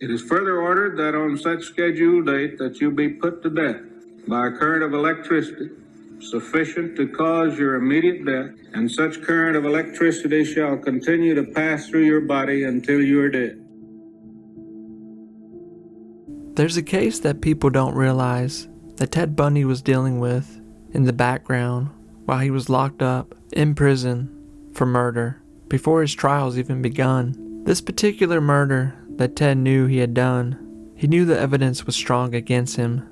It is further ordered that on such scheduled date that you be put to death by a current of electricity sufficient to cause your immediate death, and such current of electricity shall continue to pass through your body until you are dead. There's a case that people don't realize that Ted Bundy was dealing with in the background while he was locked up in prison for murder before his trials even begun. This particular murder that Ted knew he had done, he knew the evidence was strong against him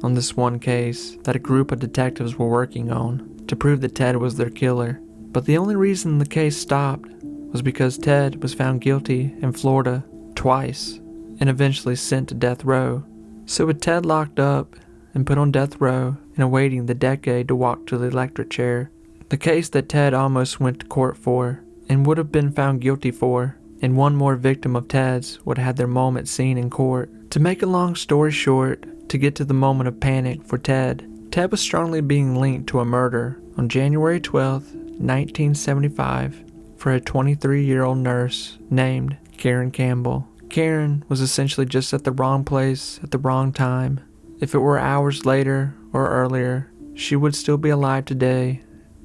on this one case that a group of detectives were working on to prove that Ted was their killer. But the only reason the case stopped was because Ted was found guilty in Florida twice and eventually sent to death row. So with Ted locked up and put on death row and awaiting the decade to walk to the electric chair, the case that Ted almost went to court for and would have been found guilty for, and one more victim of Ted's would have had their moment seen in court. To make a long story short, to get to the moment of panic for Ted was strongly being linked to a murder on January 12th, 1975 for a 23-year-old nurse named Karen Campbell. Karen was essentially just at the wrong place at the wrong time. If it were hours later or earlier, she would still be alive today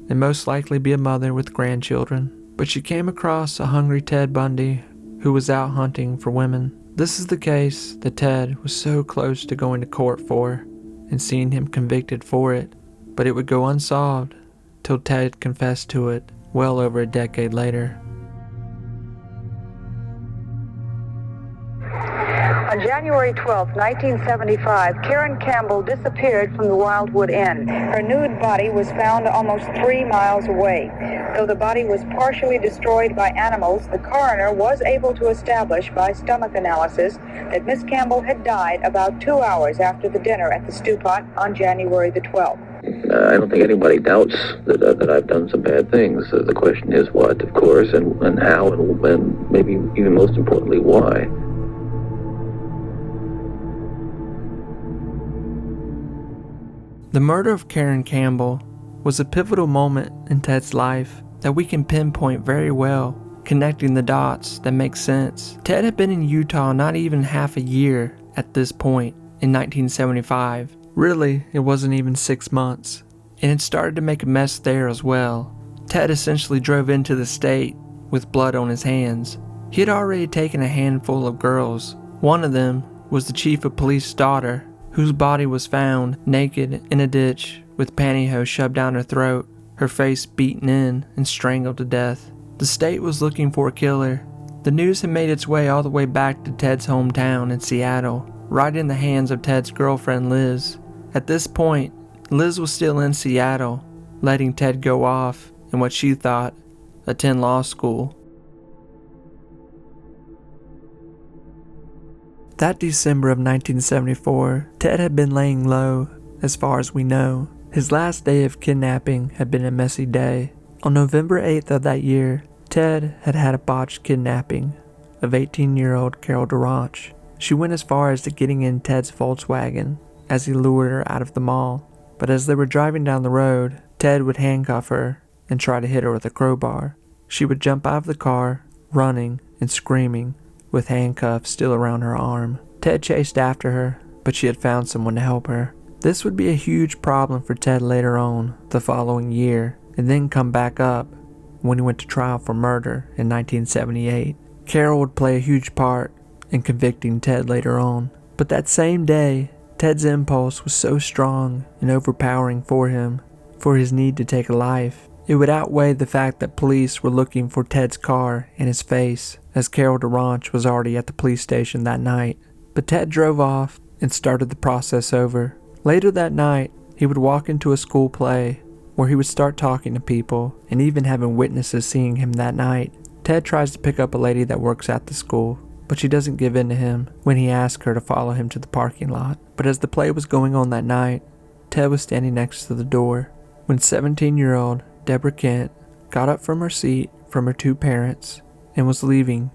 and most likely be a mother with grandchildren. But she came across a hungry Ted Bundy who was out hunting for women. This is the case that Ted was so close to going to court for and seeing him convicted for it, but it would go unsolved till Ted confessed to it well over a decade later. On January 12, 1975, Karen Campbell disappeared from the Wildwood Inn. Her nude body was found almost 3 miles away. Though the body was partially destroyed by animals, the coroner was able to establish by stomach analysis that Miss Campbell had died about 2 hours after the dinner at the Stew Pot on January the 12th. I don't think anybody doubts that I've done some bad things. The question is what, of course, and how, and maybe even most importantly, why. The murder of Karen Campbell was a pivotal moment in Ted's life that we can pinpoint very well, connecting the dots that make sense. Ted had been in Utah not even half a year at this point in 1975. Really, it wasn't even 6 months, and had started to make a mess there as well. Ted essentially drove into the state with blood on his hands. He had already taken a handful of girls. One of them was the chief of police's daughter, whose body was found naked in a ditch with pantyhose shoved down her throat, her face beaten in and strangled to death. The state was looking for a killer. The news had made its way all the way back to Ted's hometown in Seattle, right in the hands of Ted's girlfriend Liz. At this point, Liz was still in Seattle, letting Ted go off in what she thought attend law school. That December of 1974, Ted had been laying low, as far as we know. His last day of kidnapping had been a messy day. On November 8th of that year, Ted had had a botched kidnapping of 18-year-old Carol Durant. She went as far as to getting in Ted's Volkswagen as he lured her out of the mall. But as they were driving down the road, Ted would handcuff her and try to hit her with a crowbar. She would jump out of the car, running and screaming, with handcuffs still around her arm. Ted chased after her, but she had found someone to help her. This would be a huge problem for Ted later on, the following year, and then come back up when he went to trial for murder in 1978. Carol would play a huge part in convicting Ted later on. But that same day, Ted's impulse was so strong and overpowering for him, for his need to take a life. It would outweigh the fact that police were looking for Ted's car and his face, as Carol Durant was already at the police station that night. But Ted drove off and started the process over. Later that night, he would walk into a school play where he would start talking to people and even having witnesses seeing him that night. Ted tries to pick up a lady that works at the school, but she doesn't give in to him when he asks her to follow him to the parking lot. But as the play was going on that night, Ted was standing next to the door when 17-year-old Deborah Kent got up from her seat from her two parents and was leaving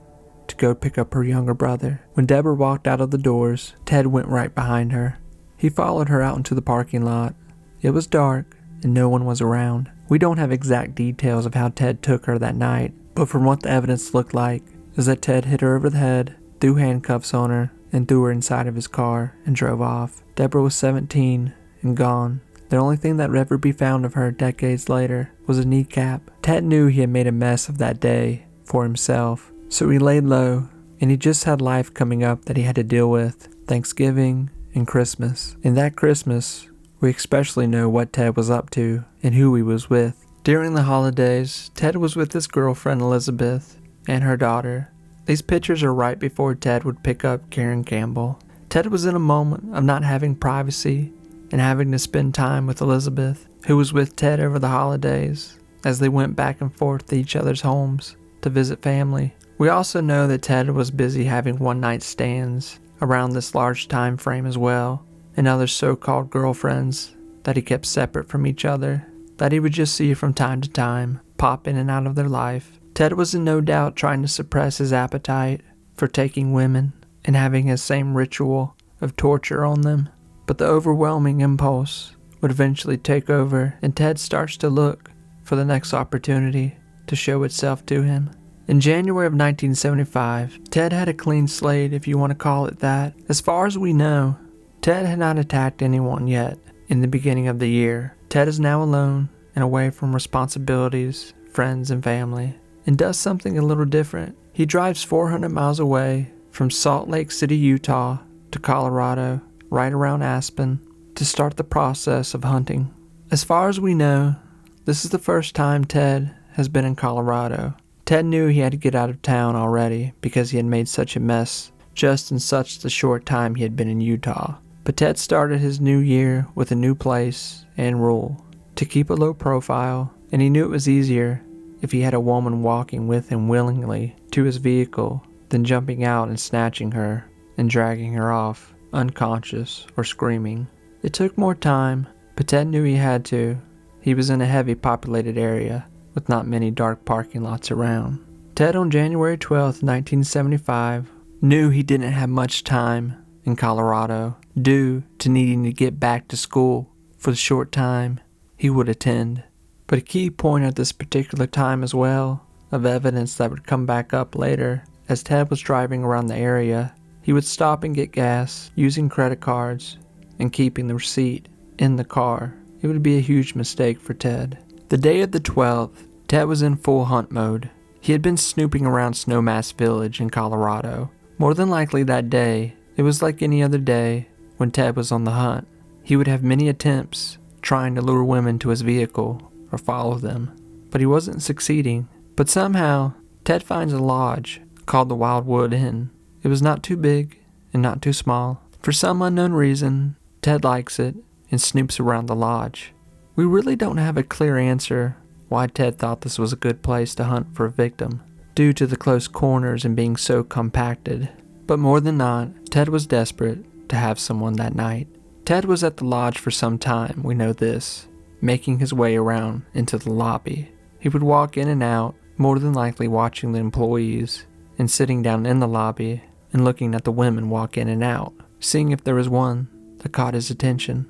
to go pick up her younger brother. When Deborah walked out of the doors, Ted went right behind her. He followed her out into the parking lot. It was dark and no one was around. We don't have exact details of how Ted took her that night, but from what the evidence looked like is that Ted hit her over the head, threw handcuffs on her and threw her inside of his car and drove off. Deborah was 17 and gone. The only thing that would ever be found of her decades later was a kneecap. Ted knew he had made a mess of that day for himself, so he laid low, and he just had life coming up that he had to deal with, Thanksgiving and Christmas. And that Christmas, we especially know what Ted was up to and who he was with. During the holidays, Ted was with his girlfriend Elizabeth and her daughter. These pictures are right before Ted would pick up Karen Campbell. Ted was in a moment of not having privacy and having to spend time with Elizabeth, who was with Ted over the holidays as they went back and forth to each other's homes to visit family. We also know that Ted was busy having one-night stands around this large time frame as well, and other so-called girlfriends that he kept separate from each other, that he would just see from time to time, pop in and out of their life. Ted was in no doubt trying to suppress his appetite for taking women and having his same ritual of torture on them. But the overwhelming impulse would eventually take over, and Ted starts to look for the next opportunity to show itself to him. In January of 1975, Ted had a clean slate, if you want to call it that. As far as we know, Ted had not attacked anyone yet in the beginning of the year. Ted is now alone and away from responsibilities, friends, and family, and does something a little different. He drives 400 miles away from Salt Lake City, Utah to Colorado, right around Aspen, to start the process of hunting. As far as we know, this is the first time Ted has been in Colorado. Ted knew he had to get out of town already because he had made such a mess just in such the short time he had been in Utah. But Ted started his new year with a new place and rule: to keep a low profile, and he knew it was easier if he had a woman walking with him willingly to his vehicle than jumping out and snatching her and dragging her off, unconscious or screaming. It took more time, but Ted knew he had to. He was in a heavy populated area with not many dark parking lots around. Ted, on January 12, 1975, knew he didn't have much time in Colorado due to needing to get back to school for the short time he would attend. But a key point at this particular time as well, of evidence that would come back up later, as Ted was driving around the area, he would stop and get gas using credit cards and keeping the receipt in the car. It would be a huge mistake for Ted. The day of the 12th, Ted was in full hunt mode. He had been snooping around Snowmass Village in Colorado. More than likely that day, it was like any other day when Ted was on the hunt. He would have many attempts trying to lure women to his vehicle or follow them, but he wasn't succeeding. But somehow, Ted finds a lodge called the Wildwood Inn. It was not too big and not too small. For some unknown reason, Ted likes it and snoops around the lodge. We really don't have a clear answer why Ted thought this was a good place to hunt for a victim, due to the close corners and being so compacted. But more than not, Ted was desperate to have someone that night. Ted was at the lodge for some time, we know this, making his way around into the lobby. He would walk in and out, more than likely watching the employees, and sitting down in the lobby and looking at the women walk in and out, seeing if there was one that caught his attention.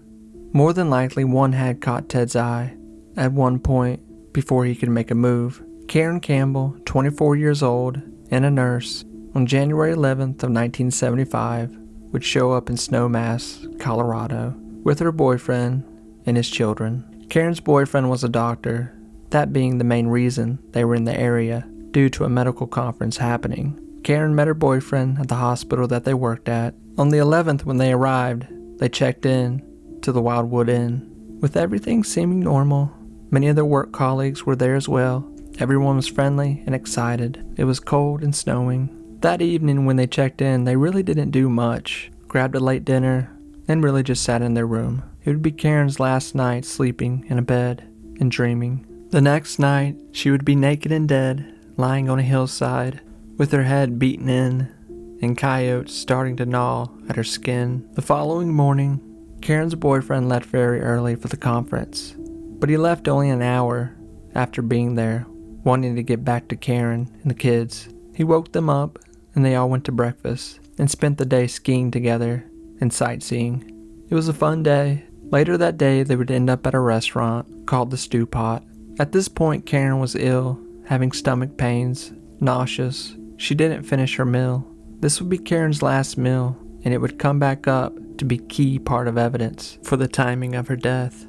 More than likely, one had caught Ted's eye at one point before he could make a move. Karen Campbell, 24 years old and a nurse, on January 11th of 1975, would show up in Snowmass, Colorado, with her boyfriend and his children. Karen's boyfriend was a doctor, that being the main reason they were in the area, due to a medical conference happening. Karen met her boyfriend at the hospital that they worked at. On the 11th, when they arrived, they checked in to the Wildwood Inn. With everything seeming normal, many of their work colleagues were there as well. Everyone was friendly and excited. It was cold and snowing. That evening when they checked in, they really didn't do much. Grabbed a late dinner and really just sat in their room. It would be Karen's last night sleeping in a bed and dreaming. The next night, she would be naked and dead, lying on a hillside, with her head beaten in and coyotes starting to gnaw at her skin. The following morning, Karen's boyfriend left very early for the conference, but he left only an hour after being there, wanting to get back to Karen and the kids. He woke them up and they all went to breakfast and spent the day skiing together and sightseeing. It was a fun day. Later that day, they would end up at a restaurant called the Stew Pot. At this point, Karen was ill, having stomach pains, nauseous. She didn't finish her meal, This would be Karen's last meal, and it would come back up to be key part of evidence for the timing of her death.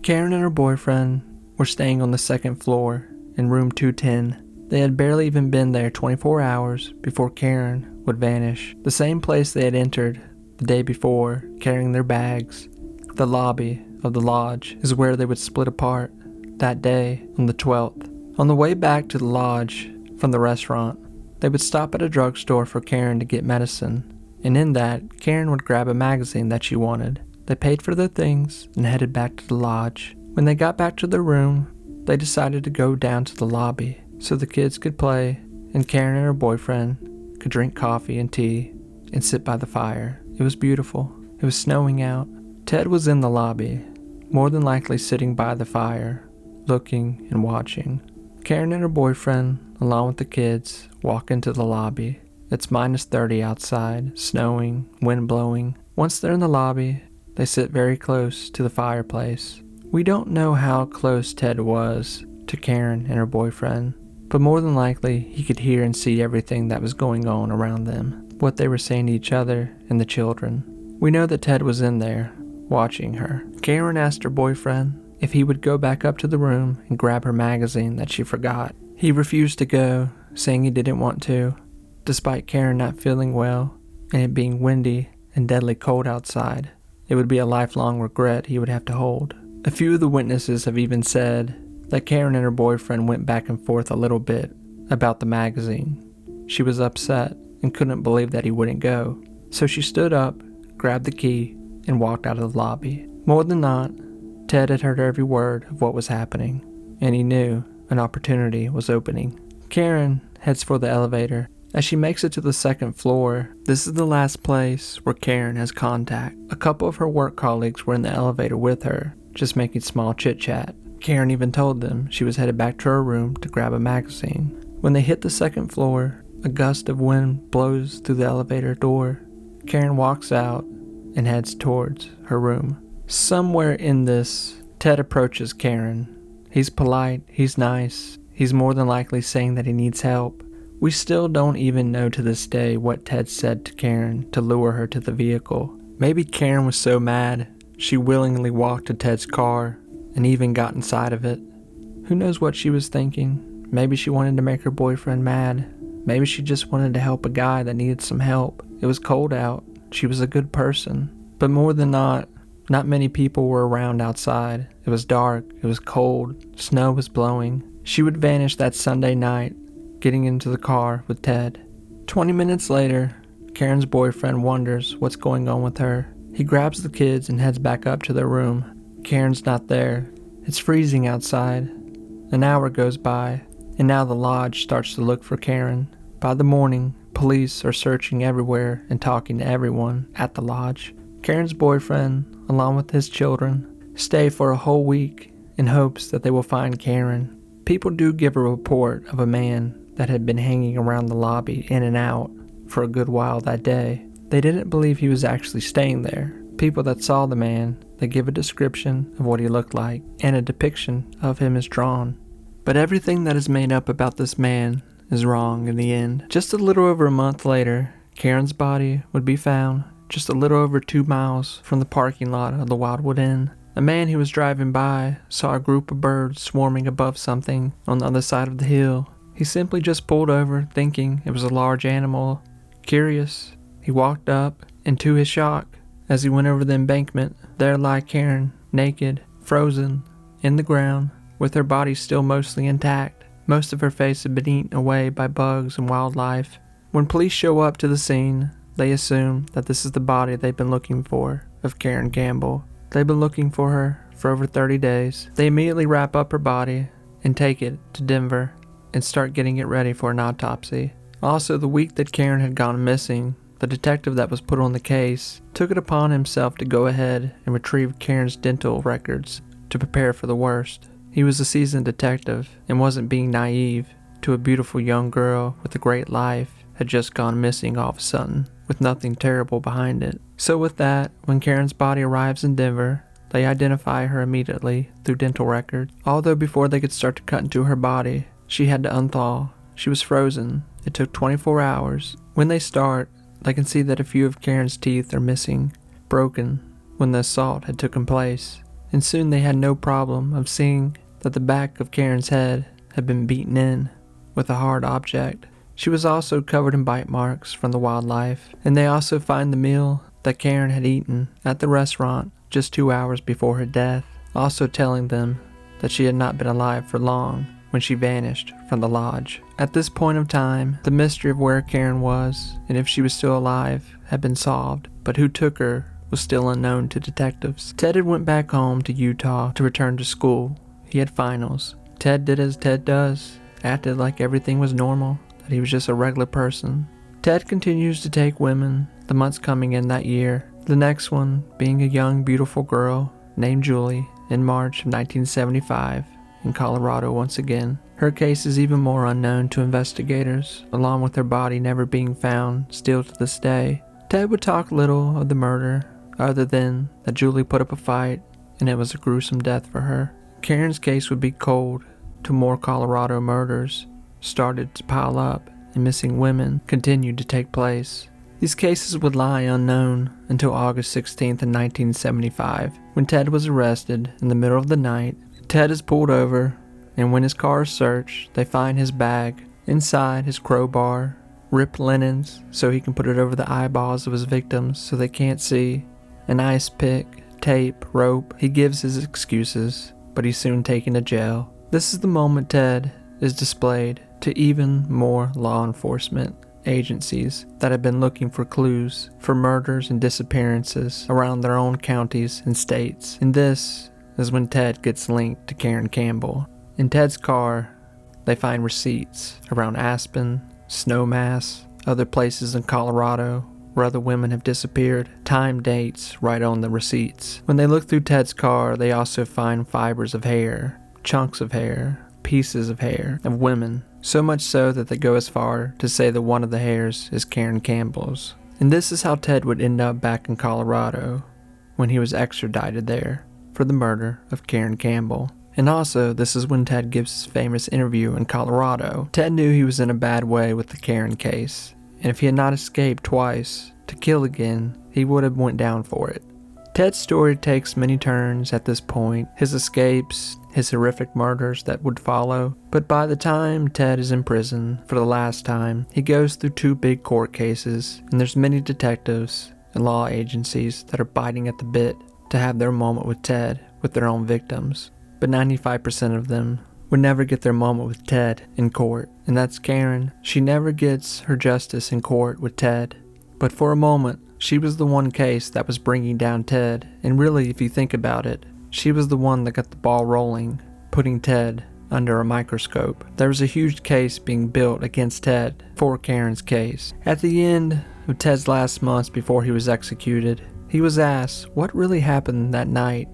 Karen and her boyfriend were staying on the second floor in room 210. They had barely even been there 24 hours before Karen would vanish. The same place they had entered the day before, carrying their bags. The lobby of the lodge is where they would split apart that day on the 12th. On the way back to the lodge from the restaurant, they would stop at a drugstore for Karen to get medicine, and in that, Karen would grab a magazine that she wanted. They paid for their things and headed back to the lodge. When they got back to their room, they decided to go down to the lobby so the kids could play and Karen and her boyfriend could drink coffee and tea and sit by the fire. It was beautiful. It was snowing out. Ted was in the lobby, more than likely sitting by the fire, looking and watching. Karen and her boyfriend, along with the kids, walk into the lobby. It's -30 outside, snowing, wind blowing. Once they're in the lobby, they sit very close to the fireplace. We don't know how close Ted was to Karen and her boyfriend, but more than likely he could hear and see everything that was going on around them, what they were saying to each other and the children. We know that Ted was in there, watching her. Karen asked her boyfriend if he would go back up to the room and grab her magazine that she forgot. He refused to go, saying he didn't want to, despite Karen not feeling well and it being windy and deadly cold outside. It would be a lifelong regret he would have to hold. A few of the witnesses have even said that Karen and her boyfriend went back and forth a little bit about the magazine. She was upset and couldn't believe that he wouldn't go, so she stood up, grabbed the key, and walked out of the lobby. More than not, Ted had heard every word of what was happening, and he knew an opportunity was opening. Karen heads for the elevator. As she makes it to the second floor, this is the last place where Karen has contact. A couple of her work colleagues were in the elevator with her, just making small chit-chat. Karen even told them she was headed back to her room to grab a magazine. When they hit the second floor, a gust of wind blows through the elevator door. Karen walks out and heads towards her room. Somewhere in this, Ted approaches Karen. He's polite, he's nice, he's more than likely saying that he needs help. We still don't even know to this day what Ted said to Karen to lure her to the vehicle. Maybe Karen was so mad, she willingly walked to Ted's car and even got inside of it. Who knows what she was thinking? Maybe she wanted to make her boyfriend mad. Maybe she just wanted to help a guy that needed some help. It was cold out. She was a good person. But more than not many people were around outside. It was dark. It was cold. Snow was blowing. She would vanish that Sunday night, getting into the car with Ted. 20 minutes later, Karen's boyfriend wonders what's going on with her. He grabs the kids and heads back up to their room. Karen's not there. It's freezing outside. An hour goes by, and now the lodge starts to look for Karen. By the morning, police are searching everywhere and talking to everyone at the lodge. Karen's boyfriend, along with his children, stay for a whole week in hopes that they will find Karen. People do give a report of a man that had been hanging around the lobby in and out for a good while that day. They didn't believe he was actually staying there. People that saw the man, they give a description of what he looked like, and a depiction of him is drawn. But everything that is made up about this man is wrong in the end. Just a little over a month later, Karen's body would be found just a little over 2 miles from the parking lot of the Wildwood Inn. A man who was driving by saw a group of birds swarming above something on the other side of the hill. He simply just pulled over, thinking it was a large animal. Curious, he walked up, and to his shock, as he went over the embankment, there lay Karen, naked, frozen, in the ground, with her body still mostly intact. Most of her face had been eaten away by bugs and wildlife. When police show up to the scene, they assume that this is the body they've been looking for, of Karen Campbell. They've been looking for her for over 30 days. They immediately wrap up her body and take it to Denver and start getting it ready for an autopsy. Also, the week that Karen had gone missing, the detective that was put on the case took it upon himself to go ahead and retrieve Karen's dental records to prepare for the worst. He was a seasoned detective and wasn't being naive to a beautiful young girl with a great life had just gone missing all of a sudden, with nothing terrible behind it. So with that, when Karen's body arrives in Denver, they identify her immediately through dental records. Although before they could start to cut into her body, she had to unthaw. She was frozen It took 24 hours. When they start, they can see that a few of Karen's teeth are missing, broken, when the assault had taken place. And soon they had no problem of seeing that the back of Karen's head had been beaten in with a hard object. She was also covered in bite marks from the wildlife, and they also find the meal that Karen had eaten at the restaurant just 2 hours before her death, also telling them that she had not been alive for long when she vanished from the lodge. At this point of time, the mystery of where Karen was and if she was still alive had been solved, but who took her was still unknown to detectives. Ted had went back home to Utah to return to school. He had finals. Ted did as Ted does, acted like everything was normal, that he was just a regular person. Ted continues to take women the months coming in that year, the next one being a young, beautiful girl named Julie in March of 1975 in Colorado once again. Her case is even more unknown to investigators, along with her body never being found still to this day. Ted would talk little of the murder, other than that Julie put up a fight and it was a gruesome death for her. Karen's case would be cold till more Colorado murders started to pile up and missing women continued to take place. These cases would lie unknown until August 16th in 1975, when Ted was arrested in the middle of the night. Ted is pulled over, and when his car is searched, they find his bag. Inside, his crowbar, ripped linens so he can put it over the eyeballs of his victims so they can't see, an ice pick, tape, rope. He gives his excuses, but he's soon taken to jail. This is the moment Ted is displayed to even more law enforcement agencies that have been looking for clues for murders and disappearances around their own counties and states. And this is when Ted gets linked to Karen Campbell. In Ted's car, they find receipts around Aspen, Snowmass, other places in Colorado where other women have disappeared, time dates right on the receipts. When they look through Ted's car, they also find fibers of hair, chunks of hair, pieces of hair of women, so much so that they go as far to say that one of the hairs is Karen Campbell's. And this is how Ted would end up back in Colorado when he was extradited there for the murder of Karen Campbell. And also, this is when Ted gives his famous interview in Colorado. Ted knew he was in a bad way with the Karen case, and if he had not escaped twice to kill again, he would have went down for it. Ted's story takes many turns at this point, his escapes, his horrific murders that would follow, but by the time Ted is in prison for the last time, he goes through 2 big court cases, and there's many detectives and law agencies that are biting at the bit to have their moment with Ted with their own victims. But 95% of them would never get their moment with Ted in court, and that's Karen. She never gets her justice in court with Ted, but for a moment, she was the one case that was bringing down Ted, and really, if you think about it, she was the one that got the ball rolling, putting Ted under a microscope. There was a huge case being built against Ted for Karen's case. At the end of Ted's last months before he was executed, he was asked what really happened that night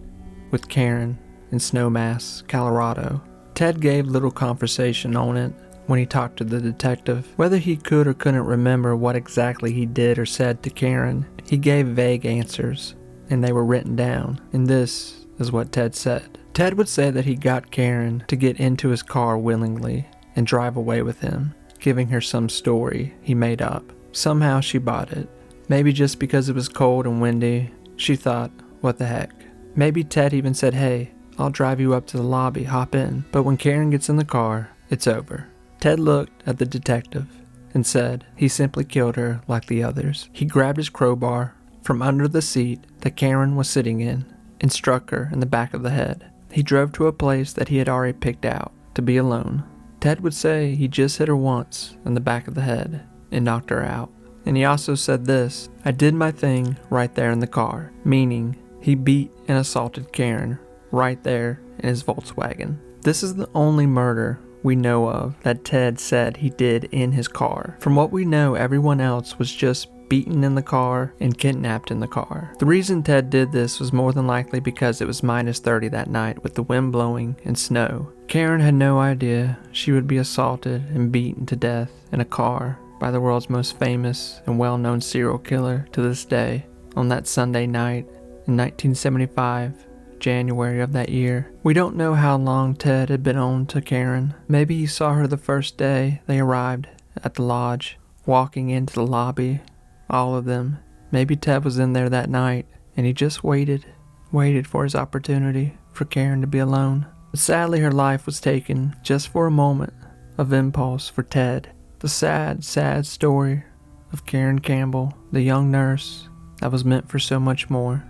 with Karen in Snowmass, Colorado. Ted gave little conversation on it when he talked to the detective. Whether he could or couldn't remember what exactly he did or said to Karen, he gave vague answers, and they were written down. And this is what Ted said. Ted would say that he got Karen to get into his car willingly and drive away with him, giving her some story he made up. Somehow she bought it. Maybe just because it was cold and windy, she thought, what the heck. Maybe Ted even said, hey, I'll drive you up to the lobby, hop in. But when Karen gets in the car, it's over. Ted looked at the detective and said he simply killed her like the others. He grabbed his crowbar from under the seat that Karen was sitting in and struck her in the back of the head. He drove to a place that he had already picked out to be alone. Ted would say he just hit her once in the back of the head and knocked her out. And he also said this, I did my thing right there in the car, meaning he beat and assaulted Karen right there in his Volkswagen. This is the only murder we know of that Ted said he did in his car. From what we know, everyone else was just beaten in the car and kidnapped in the car. The reason Ted did this was more than likely because it was -30 that night with the wind blowing and snow. Karen had no idea she would be assaulted and beaten to death in a car by the world's most famous and well-known serial killer to this day on that Sunday night in 1975. January of that year. We don't know how long Ted had been on to Karen. Maybe he saw her the first day they arrived at the lodge, walking into the lobby, all of them. Maybe Ted was in there that night, and he just waited for his opportunity for Karen to be alone. But sadly, her life was taken just for a moment of impulse for Ted. The sad, sad story of Karen Campbell, the young nurse that was meant for so much more.